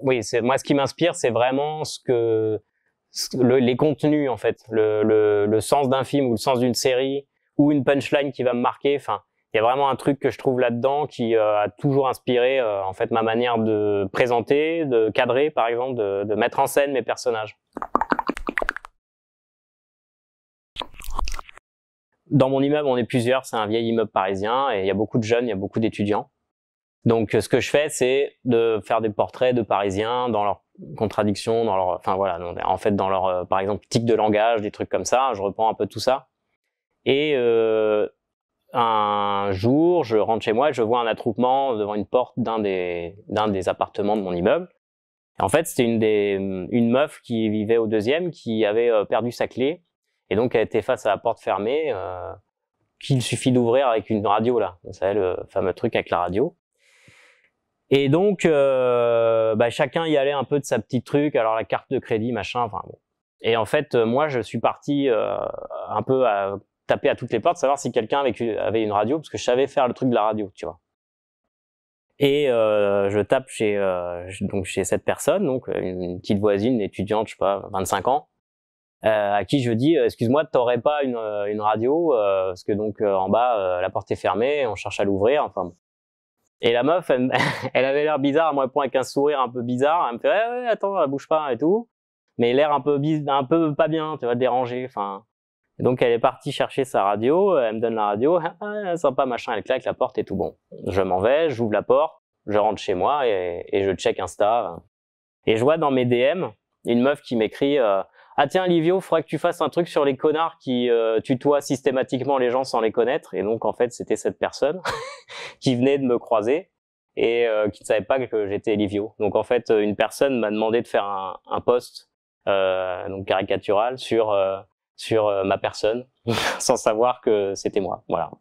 oui, c'est moi ce qui m'inspire, c'est vraiment les contenus en fait, le sens d'un film ou le sens d'une série ou une punchline qui va me marquer. Enfin, il y a vraiment un truc que je trouve là-dedans qui a toujours inspiré en fait ma manière de présenter, de cadrer par exemple, de mettre en scène mes personnages. Dans mon immeuble, on est plusieurs, c'est un vieil immeuble parisien et il y a beaucoup de jeunes, il y a beaucoup d'étudiants. Donc ce que je fais, c'est de faire des portraits de Parisiens dans leurs contradictions, dans leur, enfin voilà, en fait dans leur, par exemple, tic de langage, des trucs comme ça. Je reprends un peu tout ça. Et un jour, je rentre chez moi et je vois un attroupement devant une porte d'un des appartements de mon immeuble. Et en fait, c'était une meuf qui vivait au deuxième, qui avait perdu sa clé. Et donc, elle était face à la porte fermée, qu'il suffit d'ouvrir avec une radio, là. Vous savez, le fameux truc avec la radio. Et donc, chacun y allait un peu de sa petite truc, alors la carte de crédit, machin, enfin bon. Et en fait, moi, je suis parti un peu à taper à toutes les portes, savoir si quelqu'un avait une radio, parce que je savais faire le truc de la radio, tu vois. Et je tape chez cette personne, donc une petite voisine, une étudiante, je sais pas, 25 ans, à qui je dis excuse-moi, t'aurais pas une radio parce que donc en bas la porte est fermée, on cherche à l'ouvrir, enfin bon. Et la meuf, elle avait l'air bizarre, elle me répond avec un sourire un peu bizarre, elle me fait ouais, attends, bouge pas et tout, mais l'air un peu pas bien, tu vois, dérangé, enfin. Donc elle est partie chercher sa radio, elle me donne la radio, ah, sympa machin, elle claque la porte et tout bon. Je m'en vais, j'ouvre la porte, je rentre chez moi et je check Insta. Et je vois dans mes DM une meuf qui m'écrit ah tiens Livio, faudrait que tu fasses un truc sur les connards qui tutoient systématiquement les gens sans les connaître. Et donc en fait c'était cette personne qui venait de me croiser et qui ne savait pas que j'étais Livio. Donc en fait une personne m'a demandé de faire un post donc caricatural sur ma personne sans savoir que c'était moi. Voilà.